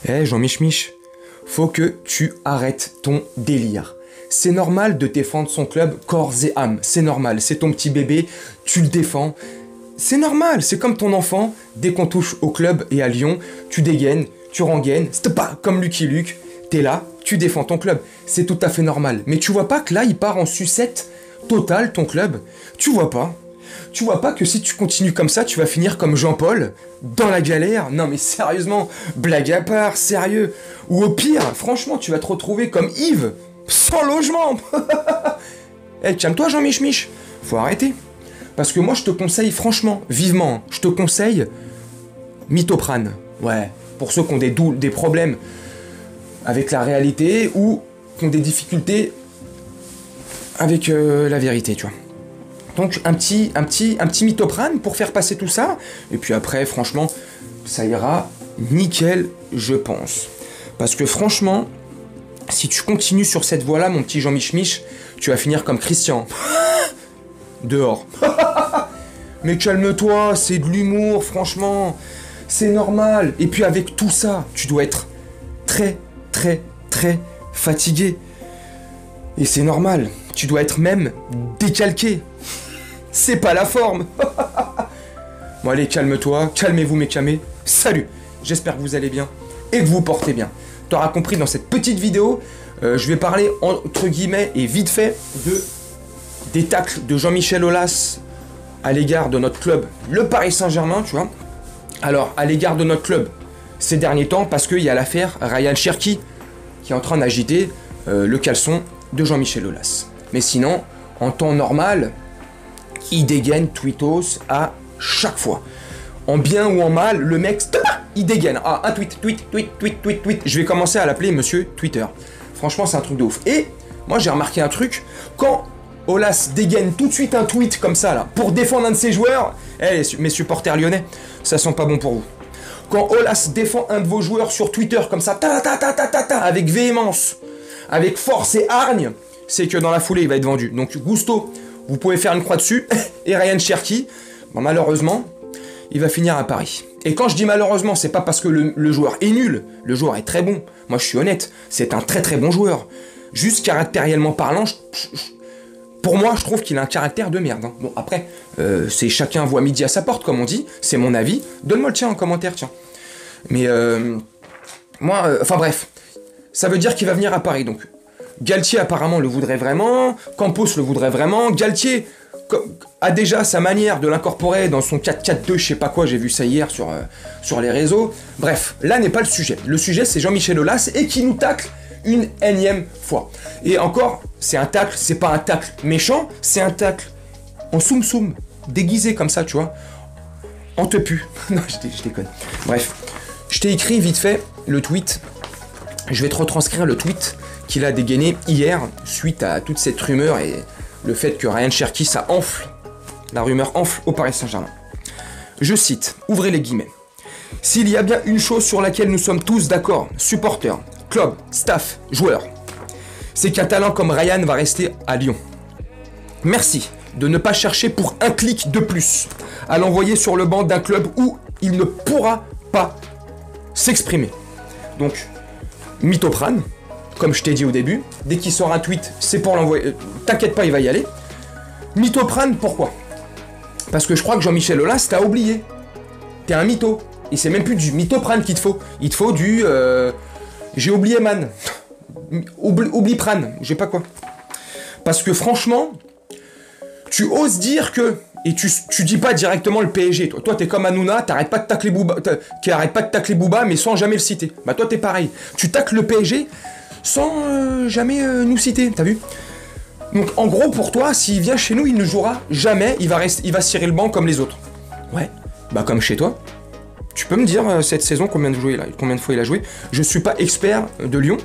Eh, Jean-Mich Mich, faut que tu arrêtes ton délire. C'est normal de défendre son club corps et âme, c'est normal, c'est ton petit bébé, tu le défends. C'est normal, c'est comme ton enfant, dès qu'on touche au club et à Lyon, tu dégaines, tu rengaines, c'est pas comme Lucky Luke, t'es là, tu défends ton club, c'est tout à fait normal. Mais tu vois pas que là, il part en sucette totale, ton club. Tu vois pas que si tu continues comme ça, tu vas finir comme Jean-Paul, dans la galère. Non mais sérieusement, blague à part, sérieux. Ou au pire, franchement, tu vas te retrouver comme Yves, sans logement. Eh, calme-toi Jean-Mich Mich, faut arrêter. Parce que moi, je te conseille, franchement, vivement, je te conseille Mythoprane. Ouais, pour ceux qui ont des problèmes avec la réalité ou qui ont des difficultés avec la vérité, tu vois. Donc un petit Mythoprane pour faire passer tout ça, et puis après, franchement, ça ira nickel, je pense. Parce que franchement, si tu continues sur cette voie-là, mon petit Jean-Mich Mich, tu vas finir comme Christian. Dehors. Mais calme-toi, c'est de l'humour, franchement, c'est normal. Et puis avec tout ça, tu dois être très, très, très fatigué. Et c'est normal, tu dois être même décalqué. C'est pas la forme. Bon allez, calme-toi, calmez-vous mes camés. Salut, j'espère que vous allez bien et que vous portez bien. T'auras compris dans cette petite vidéo, je vais parler entre guillemets et vite fait des tacles de Jean-Michel Aulas à l'égard de notre club, le Paris Saint-Germain, tu vois. Alors, à l'égard de notre club, ces derniers temps, parce qu'il y a l'affaire Ryan Cherki qui est en train d'agiter le caleçon de Jean-Michel Aulas. Mais sinon, en temps normal, il dégaine tweetos à chaque fois. En bien ou en mal, le mec, il dégaine. Ah, un tweet. Je vais commencer à l'appeler Monsieur Twitter. Franchement, c'est un truc de ouf. Et moi, j'ai remarqué un truc. Quand Aulas dégaine tout de suite un tweet comme ça, là, pour défendre un de ses joueurs, mes supporters lyonnais, ça sent pas bon pour vous. Quand Aulas défend un de vos joueurs sur Twitter comme ça, avec véhémence, avec force et hargne, c'est que dans la foulée, il va être vendu. Donc, Gusto, vous pouvez faire une croix dessus. Et Ryan Cherki, bon, malheureusement, il va finir à Paris. Et quand je dis malheureusement, c'est pas parce que le joueur est nul. Le joueur est très bon. Moi, je suis honnête. C'est un très très bon joueur. Juste caractériellement parlant, pour moi, je trouve qu'il a un caractère de merde. Hein. Bon, après, c'est chacun voit midi à sa porte, comme on dit. C'est mon avis. Donne-moi le tien en commentaire, tiens. Mais, moi, enfin bref. Ça veut dire qu'il va venir à Paris, donc. Galtier apparemment le voudrait vraiment, Campos le voudrait vraiment, Galtier a déjà sa manière de l'incorporer dans son 4-4-2, je sais pas quoi, j'ai vu ça hier sur les réseaux. Bref, là n'est pas le sujet. Le sujet c'est Jean-Michel Aulas et qui nous tacle une énième fois. Et encore, c'est un tacle, c'est pas un tacle méchant, c'est un tacle en soum-soum, déguisé comme ça, tu vois. On te pue. Non, je déconne. Bref, je t'ai écrit vite fait le tweet, je vais te retranscrire le tweet qu'il a dégainé hier, suite à toute cette rumeur et le fait que Ryan Cherki, ça enfle, la rumeur enfle au Paris Saint-Germain. Je cite, ouvrez les guillemets. « S'il y a bien une chose sur laquelle nous sommes tous d'accord, supporters, club, staff, joueurs, c'est qu'un talent comme Ryan va rester à Lyon. Merci de ne pas chercher pour un clic de plus à l'envoyer sur le banc d'un club où il ne pourra pas s'exprimer. » Donc, Mythoprane, comme je t'ai dit au début, dès qu'il sort un tweet, c'est pour l'envoyer. T'inquiète pas, il va y aller. Mythoprane, pourquoi? Parce que je crois que Jean-Michel Aulas t'a oublié. T'es un mytho. Et c'est même plus du Mythoprane qu'il te faut. Il te faut du... J'ai oublié man. Oublie prane, je sais pas quoi. Parce que franchement, tu oses dire que... Et tu dis pas directement le PSG, toi. Toi, t'es comme Hanouna, t'arrêtes pas de tacler Booba, qui arrête pas de tacler Booba, mais sans jamais le citer. Bah toi, t'es pareil. Tu tacles le PSG sans jamais nous citer, t'as vu? Donc en gros, pour toi, s'il vient chez nous, il ne jouera jamais, il va cirer le banc comme les autres. Ouais, bah comme chez toi. Tu peux me dire cette saison combien de fois il a joué? Je suis pas expert de Lyon,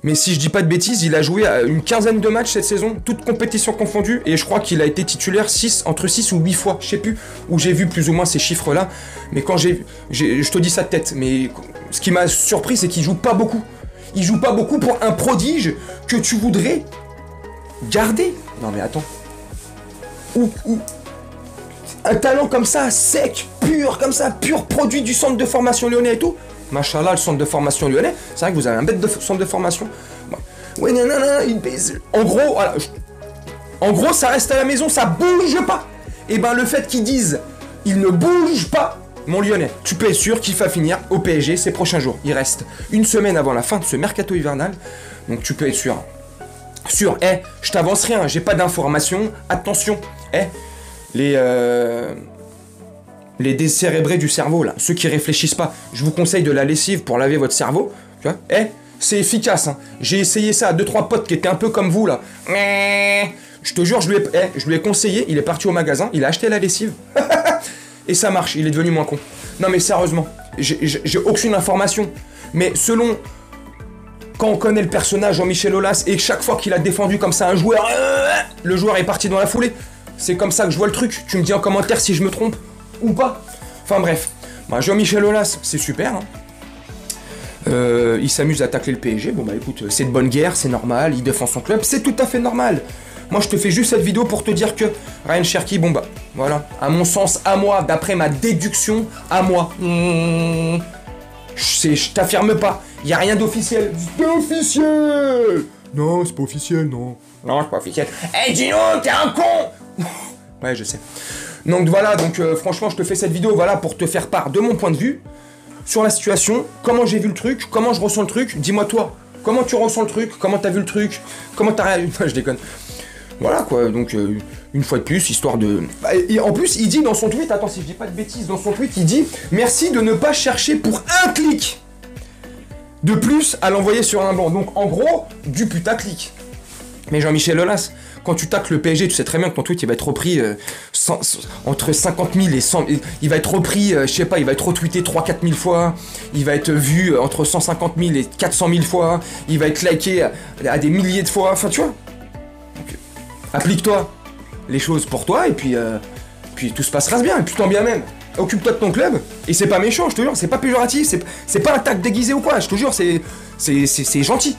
mais si je dis pas de bêtises, il a joué une quinzaine de matchs cette saison, toutes compétitions confondues, et je crois qu'il a été titulaire entre 6 ou 8 fois, je sais plus, où j'ai vu plus ou moins ces chiffres-là, mais quand je te dis ça de tête, mais ce qui m'a surpris, c'est qu'il joue pas beaucoup. Il joue pas beaucoup pour un prodige que tu voudrais garder. Non mais attends. Ou un talent comme ça, sec, pur, comme ça, pur produit du centre de formation lyonnais et tout, Machallah, le centre de formation lyonnais. C'est vrai que vous avez un bête de centre de formation. Ouais, non, il baise. En gros, voilà. En gros, ça reste à la maison, ça bouge pas. Et ben, le fait qu'ils disent, il ne bouge pas, mon Lyonnais, tu peux être sûr qu'il va finir au PSG ces prochains jours. Il reste une semaine avant la fin de ce mercato hivernal. Donc, tu peux être sûr. Je t'avance rien, j'ai pas d'informations. Attention, les décérébrés du cerveau, là, ceux qui réfléchissent pas, je vous conseille de la lessive pour laver votre cerveau. Tu vois, c'est efficace, hein. J'ai essayé ça à 2-3 potes qui étaient un peu comme vous, là. Je te jure, je lui ai conseillé, il est parti au magasin, il a acheté la lessive. Et ça marche, il est devenu moins con. Non mais sérieusement, j'ai aucune information. Mais selon... Quand on connaît le personnage Jean-Michel Aulas et chaque fois qu'il a défendu comme ça un joueur, le joueur est parti dans la foulée. C'est comme ça que je vois le truc. Tu me dis en commentaire si je me trompe ou pas. Enfin bref, Jean-Michel Aulas, c'est super. Hein. Il s'amuse à tacler le PSG. Bon bah écoute, c'est de bonne guerre, c'est normal. Il défend son club, c'est tout à fait normal. Moi je te fais juste cette vidéo pour te dire que Ryan Cherki, bon bah voilà. À mon sens, à moi, d'après ma déduction, à moi. Je t'affirme pas. Y a rien d'officiel. C'est pas officiel. Non, c'est pas officiel, non. Non, c'est pas officiel. Gino, t'es un con. Ouais, je sais. Donc voilà, franchement, je te fais cette vidéo, voilà, pour te faire part de mon point de vue sur la situation, comment j'ai vu le truc, comment je ressens le truc. Dis-moi toi, comment tu ressens le truc, comment t'as vu le truc, comment t'as réagi. Je déconne. Voilà quoi, donc une fois de plus, histoire de... Et en plus, il dit dans son tweet, attends si je dis pas de bêtises, dans son tweet, il dit « Merci de ne pas chercher pour un clic de plus à l'envoyer sur un banc. » Donc en gros, du putaclic. Mais Jean-Michel Aulas, quand tu tacles le PSG, tu sais très bien que ton tweet il va être repris entre 50 000 et 100 000. Il va être repris, je sais pas, il va être retweeté 3-4 000 fois. Il va être vu entre 150 000 et 400 000 fois. Il va être liké à des milliers de fois. Enfin, tu vois. Donc, applique-toi les choses pour toi et puis tout se passera bien. Et puis tant bien même. Occupe-toi de ton club. Et c'est pas méchant, je te jure. C'est pas péjoratif. C'est pas un tac déguisé ou quoi. Je te jure, c'est gentil.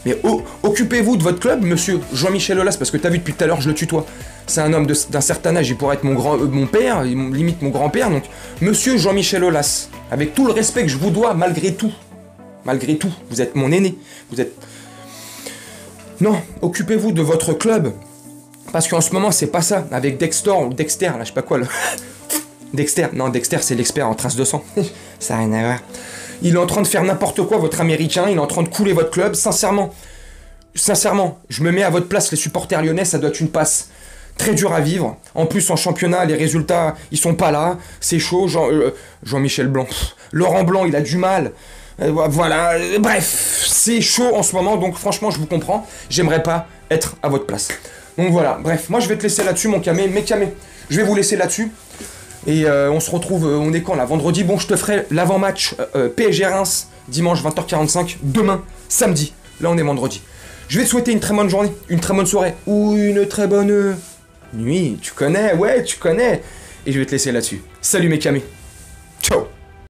Mais occupez-vous de votre club, monsieur Jean-Michel Aulas, parce que t'as vu depuis tout à l'heure, je le tutoie. C'est un homme d'un certain âge, il pourrait être mon père, limite mon grand-père, donc monsieur Jean-Michel Aulas, avec tout le respect que je vous dois, malgré tout, vous êtes mon aîné, vous êtes... Non, occupez-vous de votre club, parce qu'en ce moment, c'est pas ça, avec Dexter, là, je sais pas quoi, Dexter c'est l'expert en traces de sang, ça n'a rien à voir. Il est en train de faire n'importe quoi, votre américain, il est en train de couler votre club, sincèrement, je me mets à votre place, les supporters lyonnais, ça doit être une passe très dure à vivre. En plus, en championnat, les résultats, ils sont pas là, c'est chaud, Jean-Michel Blanc, Laurent Blanc, il a du mal, voilà, bref, c'est chaud en ce moment, donc franchement, je vous comprends, j'aimerais pas être à votre place. Donc voilà, bref, moi je vais te laisser là-dessus, mon Camé, je vais vous laisser là-dessus. Et on se retrouve, on est quand là? Vendredi. Bon, je te ferai l'avant-match PSG Reims, dimanche 20h45, demain, samedi. Là, on est vendredi. Je vais te souhaiter une très bonne journée, une très bonne soirée, ou une très bonne nuit. Tu connais, ouais, tu connais. Et je vais te laisser là-dessus. Salut mes camés.